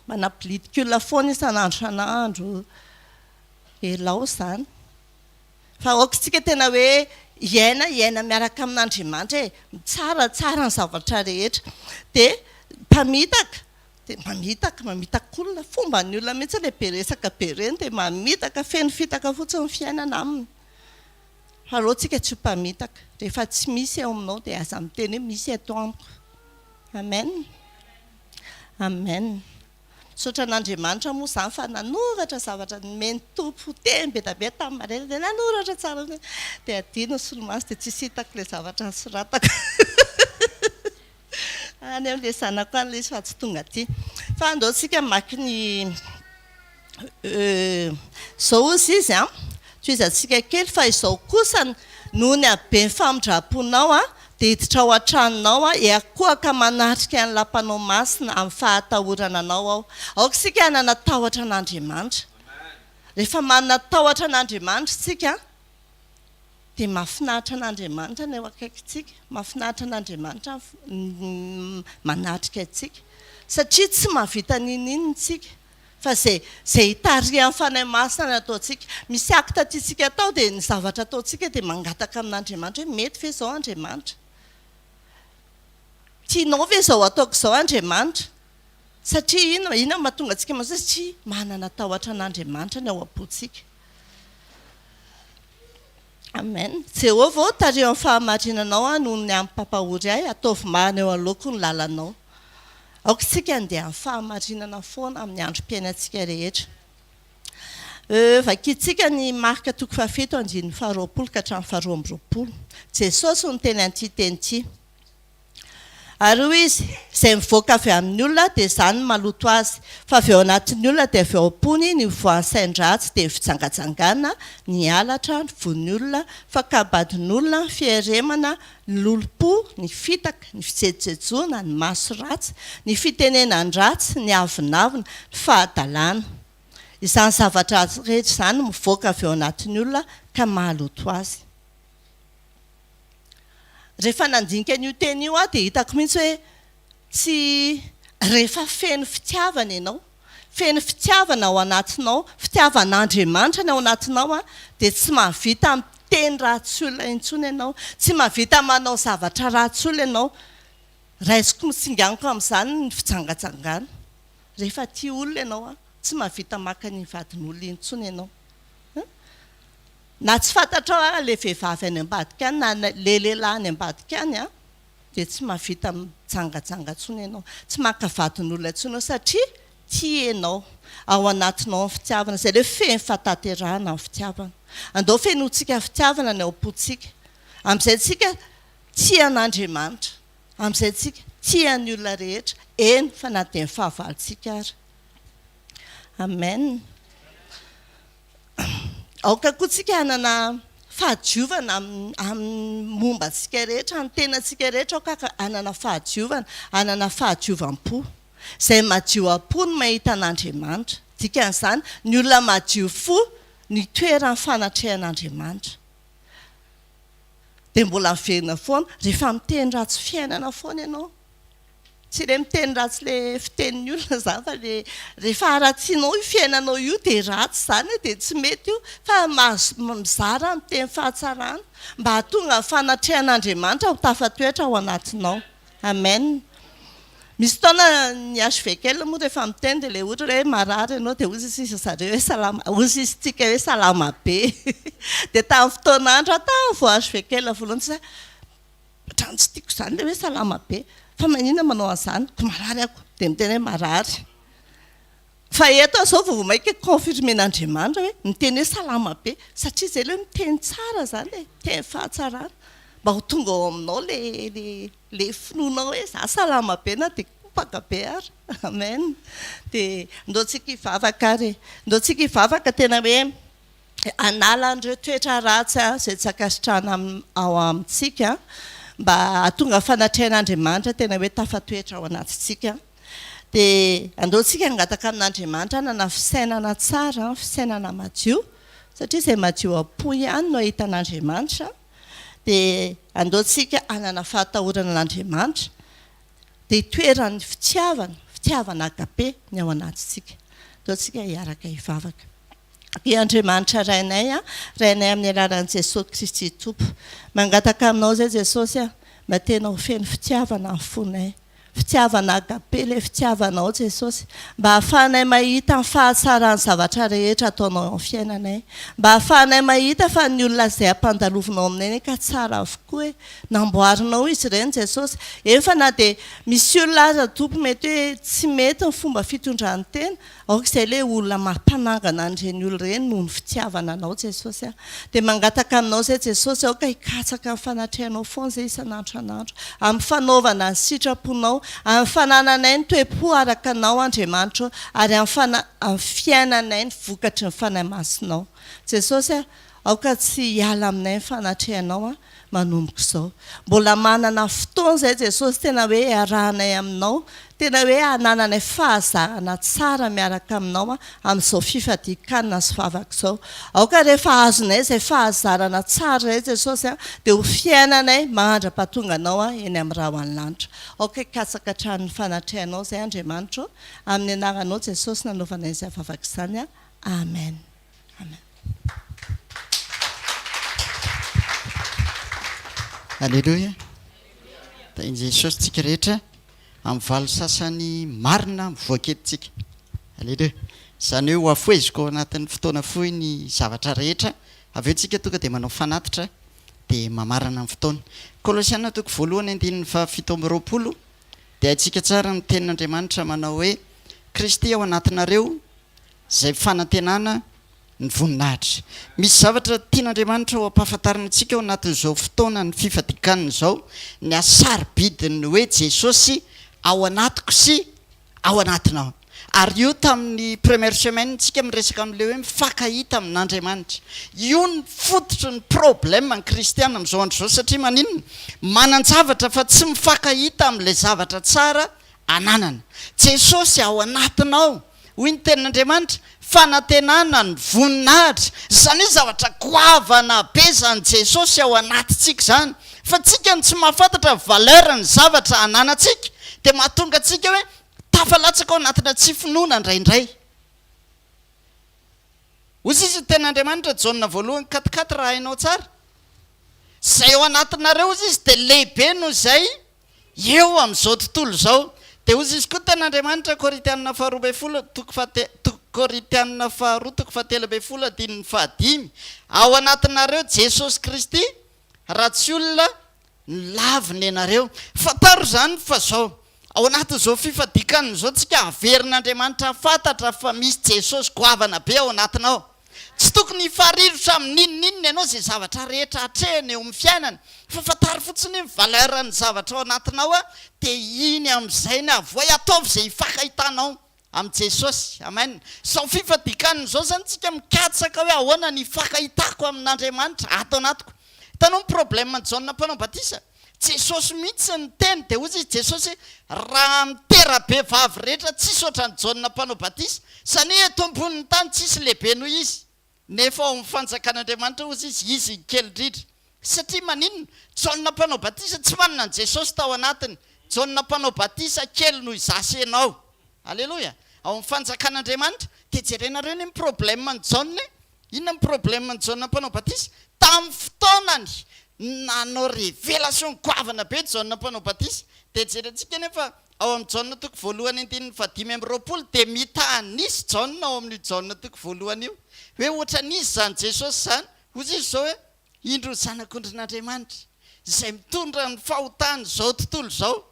manapilidik'olona foana isan'andro san'andro elao zany fa aokatsika tena hoe iaina miaraka amin'Andriamanitra tsara ny zavatra rehetra dia mamitaka olona fomba ny olona mihitsy le beresaka be reny dia mamitaka feno fitaka fotsiny fiainana aminy fa alohantsika tsy ho mpamitaka rehefa tsy misy eo aminao dia aza miteny hoe misy eto amiko amen sotra an'Andriamanitra moa zany fa nanoratra zavatra nomeny tompo teny be da be tamin'ny maraina dia nanoratra tsara dia adino ny solomaso dia tsisy hitako le zavatra nysoratako any amin'le zanako an'le izy fa tsy tonga aty fa andaontsika maky ny zao ozy izy toizantsika kely fa izao kosa noho ny abe ny famindraponao dia hiditra ao an-tranonao eakoaka manatrika ny lampanao masina amin'ny fahatahorana anao aoka sika hanana tahotra an'Andriamanitra rehefa manana tahotra an'Andriamanitra tsika dia mahafinaritra an'Andriamanitra ny eo akaikitsika mahafinaritra an'Andriamanitra manatrika atsika satria tsy mahavita nininy tsika fa zay hitarihan'ny fanahy masina ny ataontsika misy akta tiatsika atao dia ny zavatra ataontsika dia mangataka amin'Andriamanitra hoe mety ve zao Andriamanitra tianao ve zao ataoko izao Andriamanitra satria ina mahatonga antsika mazay satria manana tahotra an'Andriamanitra ny ao am-pontsika amen Jehova o tario amin'ny fahamarinanao noho ny amin'ny pampahory ahy ataovy marina eo alohako ny lalanao aoka tsika andeha amin'ny fahamarinana foana amin'ny androm-piainantsika rehetra vakitsika ny marika 7:20 ka hatramin'ny 20. Jesosy no teny an'ity teny ity ary hoy izy izay mivoaka avy amin'ny olona dia izany no maloto azy fa avy ao anatin'ny olona dia avy ao am-pony ny voan'ny sain-dratsy dia ny fijangajangana ny halatra ny von'ny olona fakabadin'olona ny fieremana ny lolo-po ny fitaka ny fijejojejoana ny maso ratsy ny fitenenandratsy ny avinavina ny fahadalàna izany zavatra rehetra izany mivoaka avy ao anatin'ny olona ka mahaloto azy rehefa nandinika an'io teny io dia hitako mihitsy hoe tsy rehefa feno fitiavana ianao feno fitiavana ao anatinao fitiavan'Andriamanitra ny ao anatinao dia tsy mahavita miteny ratsy olona intsony ianao tsy mahavita manao zavatra ratsy olona ianao raisiko mitsinganiko amin'izany ny fijangajangana rehefa tia olona ianao tsy mahavita maka ny vadin'olona intsony ianao na tsy fantatrao le vehivavy any ambadika any na le lehilahy any ambadika any dia tsy mahavita mijangajanga intsony ianao tsy maka vadin'olona intsony ianao satria tia ianao ao anatinao ny fitiavana izay le feno fataterahana ny fitiavana andao fenotsika fitiavana ny ao am-pontsika amin'izay tsika tia an'Andriamanitra amin'izay tsika tia ny olona rehetra eny fa na dia ny fahavalontsika ary amen aoka koa tsika hanana fahadiovana amin'ny momba antsika rehetra ny tenantsika rehetra aoka hanana fahadiovana hanana fahadiovam-po izay madio am-po no mahita an'Andriamanitra dikan'izany ny olona madio fo ny toerany fanatrehan'Andriamanitra dia mbola miverina foana rehefa miteny ratsy fiainana foana ianao tsy le miteny ratsy le fitenin'ny olona zany fa le rehefa aratsianao io fiainanao io dia ratsy zany dia tsy mety io fa mizara miteny fahatsarana mba hahatonga ny fanatrehan'Andriamanitra ho tafatoetra ao anatinao. Amen. Misy taona ny archevêque moa rehefa miteny dia le ohatra hoe marary ianao dia ozy izy zareo hoe salama, ozy izy tsika hoe salama be. Dia tamin'ny fotoana andro tao vao archevêque voalohany tsy trano tsy tiako izany le hoe salama be. Fa manina manao an'izany ko marary ako dia miteny hoe marary. Fa eto zao vao maika confirmen'Andriamanitra hoe miteny hoe salama be satria izay le miteny tsara zany e, miteny fahatsarana mba ho tonga ao aminao le finoanao hoe za salama be na dia kopaka be ary. Amen. Dia ndotsika hivavaka ary ndotsika hivavaka tena hoe anala an'ireo toetra ratsy izay tsy akasitrahana ao amintsika mba hahatonga fanatrehan'Andriamanitra tena hoe tafatoetra ao anatintsika. Dia andeontsika hangataka amin'Andriamanitra hanana fisainana tsara, fisainana madio satria izay madio am-po ihany no ahitan'Andriamanitra. Dia andeontsika hanana fahatahorana an'Andriamanitra dia toeran'ny fitiavana agape ny ao anatintsika. Andeontsika hiaraka hivavaka. I Andriamanitra rainay amin'ny alalan'i Jesosy Kristy Tompo, mangataka aminao zay Jesosy mba tena ho feno fitiavana amin'ny fonay, fitiavana agape le fitiavanao Jesosy, mba hahafahanay mahita ny fahatsarany zavatra rehetra ataonao amin'ny fiainanay, mba hahafahanay mahita fa ny olona izay ampandalovinao aminay ka tsara avokoa hoe namboarinao izy ireny Jesosy. Efa na dia misy olona aza Tompo mety hoe tsy mety ny fomba fitondrany tena, aok'izay le olona mampanangana an'ireny olona ireny noho ny fitiavana anao Jesosy. Dia mangataka aminao zay Jesosy aoka hikatsaka amin'ny fanatrehanao foana zay isan'andro anandro, amin'ny fanaovana ny sitraponao, amin'ny fanananay ny toe-po araka anao Andriamanitra, ary amin'ny fiainanay ny vokatry ny fanahy masinao Jesosy. Aoka tsy hiala aminay ny fanatrehanao manomboka izao. Mbola manana fotoana zay Jesosy tena hoe arahanay aminao, tena hoe hanananay fahazahana tsara miaraka aminao amin'izao fifadikanana sy vavaka izao. Aoka rehefa azonay izay fahazarana tsara zay Jesosy dia ho fiainanay mandra-pahatonga anao eny amin'ny rahoan'ny lanitra. Aoka hikatsaka hatramin'ny fanatrehanao zay Andriamanitra, amin'ny anaranao Jesosy nanaovanay izay vavaka izany. Amen. Amen. Alleluia. Da in Jesosy tsika rehetra amin'ny valo sasany marina mivoaka etintsika. Alleluia. Izany hoe afoeziko anatin'ny fotoana fohy ny zavatra rehetra, avy eo tsika tonga dia manao fanatitra dia mamarana ny fotoana. Kolosiana toko voalohany 7:20 dia aitsika tsara ny tenin'Andriamanitra manao hoe Kristy ao anatinareo izay fanantenana ny voninahitra. Misy zavatra tian'Andriamanitra ho ampahafantarina antsika ao anatin'izao fotoana ny fifadikanana izao, ny asaribidiny hoe Jesosy ao anatiko sy ao anatinao. Ary io tamin'ny première semaine tsika miresaka amin'ilay hoe mifankahita amin'Andriamanitra. Io ny fototry ny problème ny kristiana amin'izao andro izao, satria maninona? Manan-javatra fa tsy mifankahita amin'ilay zavatra tsara ananana. Jesosy ao anatinao, hoy ny tenin'Andriamanitra, fanantenana ny voninahitra. Izany hoe zavatra goavana be zany Jesosy ao anatintsika zany, fa tsika ny tsy mahafantatra valeur ny zavatra ananantsika dia mahatonga antsika hoe tafalatsaka ao anatina tsy finoana indraindray. Ozy izy tenin'Andriamanitra Jaona voalohany 4:4 raha hainao tsara, zay ao anatinareo ozy izy dia lehibe noho izay eo amin'izao tontolo izao. Dia ozy izy koa tenin'Andriamanitra Korintianina 2:7 ao anatinareo Jesosy Kristy, raha tsy olona ny laviny ianareo. Fantaro zany fa zao ao anatin'izao fifadikanana izao tsika averin'Andriamanitra fantatra fa misy Jesosy goavana be ao anatinao. Tsy tokony hifarirotra amin'inon'inona ianao zay zavatra rehetra hatrehany eo amin'ny fiainana, fa fantaro fotsiny ny valeur ny zavatra ao anatinao dia iny amin'izay ny avoay ataovy izay hifankahitanao amin'ny Jesosy. Amen. Sao fifadikanana izao zany tsika mikatsaka hoe ahoana ny hifankahitako amin'Andriamanitra ato anatiko. Hitanao ny problème ny Jaona mpanao batisa, Jesosy mihitsy ny teny dia ozy izy Jesosy raha mitera-be vavy rehetra tsisy ohatran'ny Jaona mpanao batisa, zany hoe eto ambonin'ny tany tsisy lehibe noho izy. nefa ao mifanjakan'andriamanitra ozy izy kely dritra satria maninona jaona mpanao batisa tsy manana an jesosy tao anatiny jaona mpanao batisa kely noho izasy anao alleloia ao mifanjakan'andriamanitra dia jerenareo ny problème ny jaona inona ny problème ny jaona mpanao batisa tamin'ny fotoanany nanao révélation goavana be jaona mpanao batisa dia jerentsika nefa ao amin'ny jaona toko voalohany andininy fadimy amby roapolo dia mitanisy jaona ao amin'ny jaona toko voalohany io hoe ohatra nisy zany jesosy zany ozy izy zao hoe indro zanak'ondrin'andriamanitra izay mitondra ny fahotany zao tontolo zao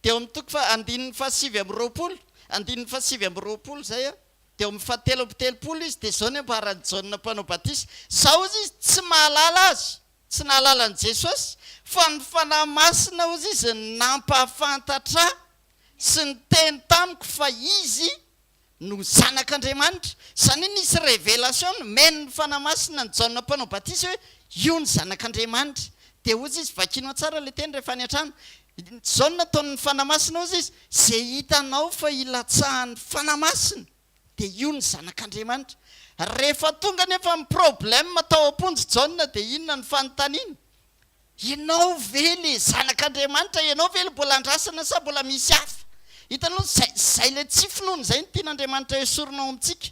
dia eo amin'ny toko andininy fahasivy amby roapolo andininy fahasivy amby roapolo zay a dia eo amin'ny fahatelo amby telopolo izy dia zao ny ambarany jaona mpanao batisa zao izy izy tsy mahalala azy tsy nahalala an' jesosy fa ny fanahy masina ozy izy nampahafantatra sy ny teny tamiko fa izy no zanak'andriamanitra zany nisy révélation meno ny fanahy masina ny jaona mpanao batisa hoe io ny zanak'andriamanitra dia ozy izy vakino tsara le teny rehefa any an-trano zao nataon'ny fanahy masina ozy izy zay hitanao fa ilatsahan'ny fanahy masina dia io ny zanak'andriamanitra rehefa tonga nefa amin'ny problème tao am-ponjy jaona dia inona ny fanontaniana ianao ve le zanak'andriamanitra ianao ve le mbola andrasana sa mbola misy hafa hitanao zay le tsy finoana zay ny tian'andriamanitra esorinao amintsika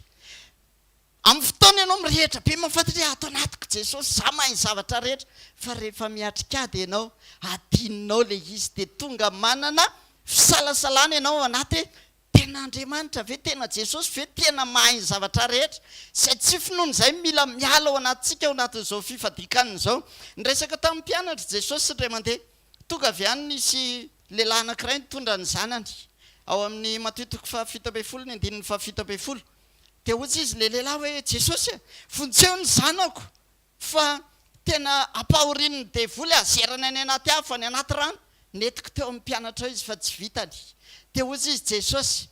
amin'ny fotoana ianao mirehitra be mahafantatry hoe ato anatiko jesosy za mahay zavatra rehetra fa rehefa miatrikady ianao adininao le izy dia tonga manana fisalasalana ianao anaty hoe tena andriamanitra ve tena jesosy ve tena mahay zavatra rehetra zay tsy finoana zay mila miala ao anatintsika ao anatin'izao fifadikanina zao nyresaka tamin'ny mpianatra jesosy indray mandeha tonga avy any nisy lehilahy anankiray nitondra ny zanany ao amin'ny matitoko fahafito amby folo ny andininy fahafito amby folo dia ozy izy le lehilahy hoe jesosy vonjeo ny zanako fa tena ampahorininy devoly azerana any anaty hafa ny anaty rano netiko teo amin'ny mpianatra ao izy fa tsy vitany dia ozy izy jesosy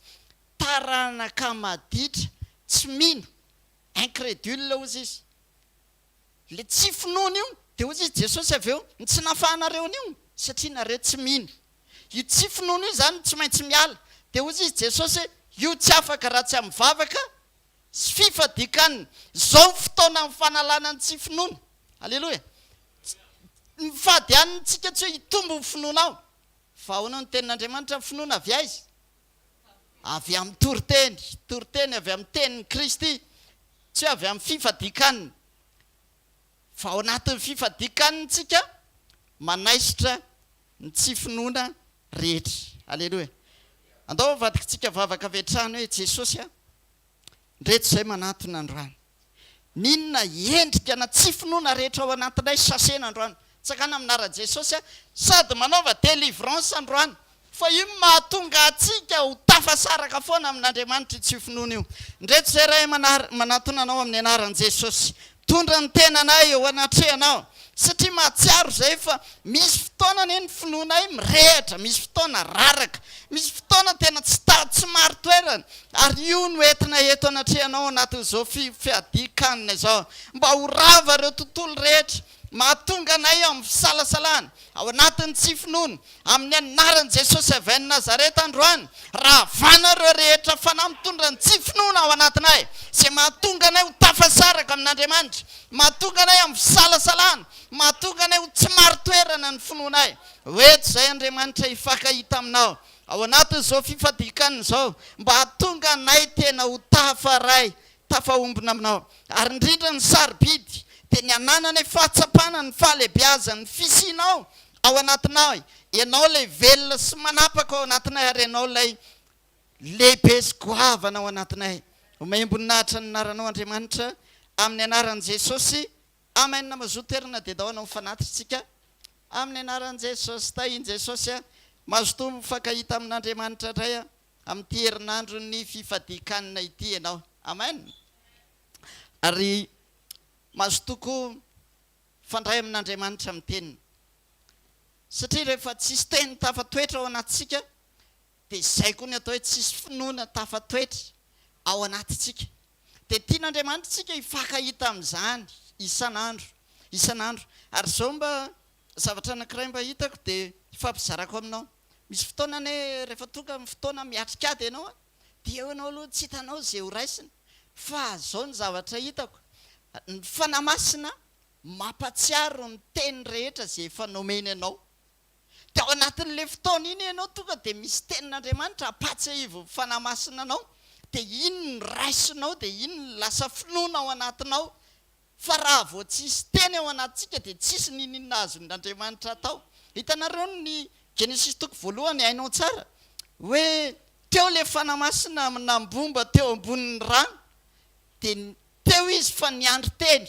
taranaka maditra tsy mino incrédule ozy izy le tsy finoana io dia ozy izy jesosy avy eo ny tsy nafahanareo an'io satria nareo tsy mino io tsy finoana io zany tsy maintsy miala dia ozy izy jesosy hoe io tsy afaka raha tsy amin'ny vavaka sy fifadikaniny zao fotoana amin'ny fanalana ny tsy finoana alleloia mifady anytsika tsy hoe hitombo ny finoana ao fa ahoana ny tenin'andriamanitra finoana avy aizy avy amin'ny toriteny avy amin'ny tenin'ny kristy tsy hoe avy amin'ny fifadikaniny fa ao anatin'ny fifadikanitsika manaisitra ny tsy finoana rehetra alleloia andao vadikitsika vavaka avetrany hoe jesosy a ndreto izay manatona androany ninona endrika na tsy finoana rehetra ao anatinay sasena androany tsakana aminara jesosy a sady manaova délivrance androany fa io mahatonga atsika ho tafasaraka foana amin'andriamanitra tsy finoana io ndreto izay ray manatona anao amin'ny anaran'i jesosy tondra ny tenanay eo anatrehanao satria mahatsiaro zay fa misy fotoana ny finoanay mirehatra misy fotoana raraka misy fotoana tena tsy maro toerana ary io no entina eto anatrehanao anatin'izao fiadikanina zao mba ho rava reo tontolo rehetra mahatonga anay amin'ny fisalasalana ao anatin'ny tsy finoana amin'ny anaran'i jesosy avy any nazareta androany raha vanareo rehetra fanahy mitondra ny tsy finoana ao anatinay zay mahatonga anay ho tafasaraka amin'andriamanitra mahatonga anay amin'ny fisalasalana mahatonga anay ho tsy maro toerana ny finoanay hoeto zay andriamanitra hifankahita aminao ao anatin'izao fifadikanina zao mba hahatonga anay tena ho tafaray tafahombona aminao ary indrindra ny sarobidy dia ny ananany fahatsapana ny fahalebiaza ny fisinao ao anatinao ianao lay velona sy manapaka ao anatinay ary ianao lay lehibe sy goavana ao anatinay homaimboninahitra ny anaranao andriamanitra amin'ny anaran'i jesosy amen mazotoerana dia dao anao mifanatritsika amin'ny anaran'i jesosy tahiny jesosy a mazotoa mifankahita amin'andriamanitra indray a amin'ity herinandro ny fifadikanina ity ianao amen ary mazotoko fandray amin'andriamanitra amin'ny teniny satria rehefa tsisy teny tafatoetra ao anatintsika dia izay koa ny atao hoe tsisy finoana tafatoetra ao anatintsika dia tian'andriamanitra tsika hifankahita amin'izany isan'andro ary zao mba zavatra anankiray mba hitako dia ifampizarako aminao misy fotoana ane rehefa tonga amin'ny fotoana miatrikady ianao dia eo ianao aloha tsy hitanao zay ho raisina fa zao ny zavatra hitako ny fanamasina mampatsiaro ny teny rehetra zay efa nomeny ianao. Dia ao anatin'le fotoana iny ianao tonga dia misy tenin'Andriamanitra apatsy ivo fanamasina anao, dia iny ny raisinao, dia iny ny lasa finoana ao anatinao. Fa raha vao tsisy teny ao anatintsika dia tsisy ninina azon'Andriamanitra atao. Hitanareo ny Genesis toko voalohany hainao tsara hoe teo le fanamasina nambomba teo ambonin'ny rano, dia teo izy fa niandry teny.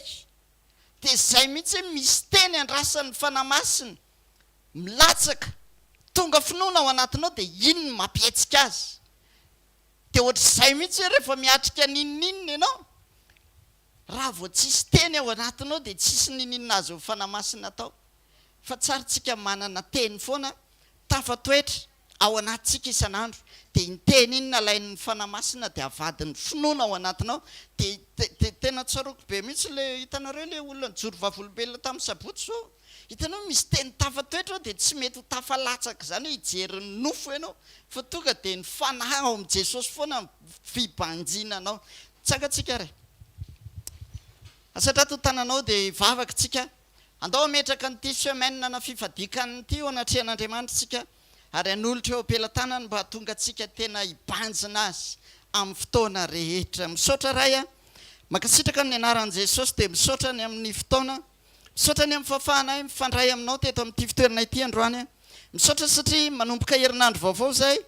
Dia izay mihitsy misy teny andrasan'ny fanamasina milatsaka tonga finoana ao anatinao, dia iny ny mampietsika azy. Dia ohatr'izay mihitsy rehefa miatrika nininina ianao, raha vao tsisy teny ao anatinao dia tsisy nininina azy ho fanamasina atao. Fa tsara tsika manana teny foana tafatoetra ao anatintsika isan'andro, dia iny teny iny nalain'ny fanamasina dia avadin'ny finoana ao anatinao. Dia tena tsaroko be mihitsy le hitanareo le olona nijoro vavolombelona tamin'ny sabotsy zao. Hitanao misy teny tafatoetra dia tsy mety ho tafalatsaka izany hoe hijery ny nofo ianao, fa tonga dia ny fanahy ao amin'i Jesosy foana fibanjina anao. Tsakatsika re asatrato tananao dia vavaka tsika andao ametraka nyity semaine na fifadikany ity ao anatrehan'Andriamanitra tsika, ary anolotra eo ampelantanany mba hatonga tsika tena hibanjina azy amin'ny fotoana rehetra. Misaotra ray a makasitraka ny anaran'i Jesosy dia misaotra ny amin'ny fotoana, misaotra ny amin'ny fahafahanay mifandray aminao teto amin'ity fitoerana ity androany a. Misaotra satria manomboka herinandro vaovao zay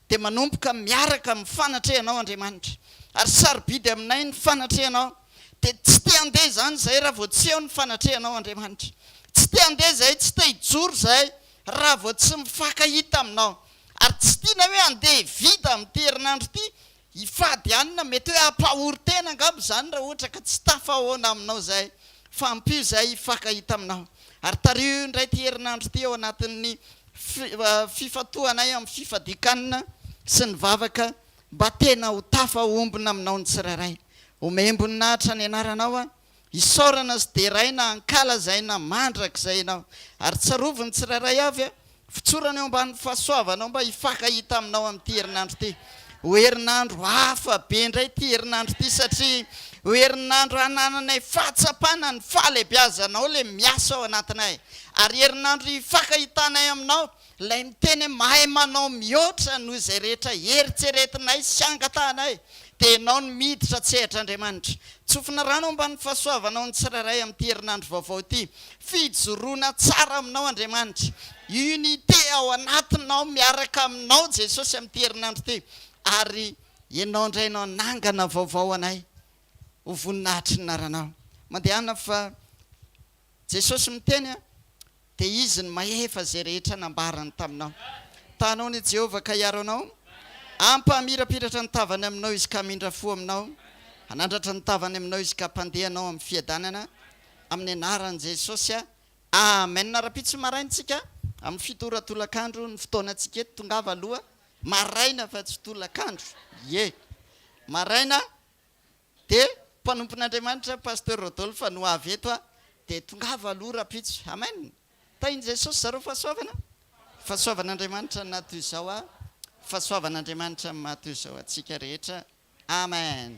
dia manomboka miaraka mifanatrehanao Andriamanitra, ary sarobidy aminay ny fanatrehanao. Dia tsy te handeha zany zay raha vao tsy eo ny fanatrehanao Andriamanitra. Tsy te handeha zay, tsy te hijoro zay raha vao tsy mifankahita aminao. Ary tsy tiana hoe handeha vita amin'ity herinandro ity hifady anina, mety hoe hampahory tena angamba zany raha ohatra ka tsy tafahoana aminao zay, fa ampio zay hifankahita aminao. Ary tario indray ty herinandro ity ao anatin'ny fifatohanay amin'ny fifadikanina sy ny vavaka, mba tena ho tafahombona aminao ny tsirairay. Omemboninahitra ny anaranao a, isaorana sy deraina ankalazaina mandrakizay ianao, ary tsaroviny tsirairay avy a, fitsorana eo amban'ny fahasoavanao mba hifankahita aminao amin'ity herinandro ity. Ho herinandro hafa be indray ty herinandro ity, satria ho herinandro hanananay fahatsapana ny fahalebiazanao le miasa ao anatinay, ary herinandro hifankahitanay aminao lay miteny mahay manao mihoatra noho izay rehetra eritseretinay sy angatahanay. Dia ianao ny miditra tsehitr'Andriamanitra. Tsofina rano amban'ny fahasoavanao ny tsirairay amin'ity herinandro vaovao ity. Fijoroana tsara aminao Andriamanitra, unité ao anatinao miaraka aminao Jesosy amin'ity herinandro ity. Ary ianao indray ianao nangana vaovao anay, ho voninahitry ny naranao. Mandehana fa Jesosy miteny a, dia izy ny mahefa zay rehetra nambarany taminao. Tanao ny Jehovah ka hiaro anao, ampamirapiratra ny tavany aminao izy ka mindra fo aminao, anandratra ny tavany aminao izy ka mpandehanao amin'ny fiadanana, amin'ny anaran'i Jesosy a. Amen. Rapitso maraintsika amin'ny fitoratolakandro ny fotoanantsika eto, tongava aloha maraina fa tsy tolakandro. Ye maraina dia mpanompon'Andriamanitra pasteur Rodolphe no avy eto a, dia tongava aloha rapitso. Amen. Tainy Jesosy zareo fahasoavana, fahasoavan'Andriamanitra natoy izao a, fahasoavan'Andriamanitra matoy izao atsika rehetra. Amen.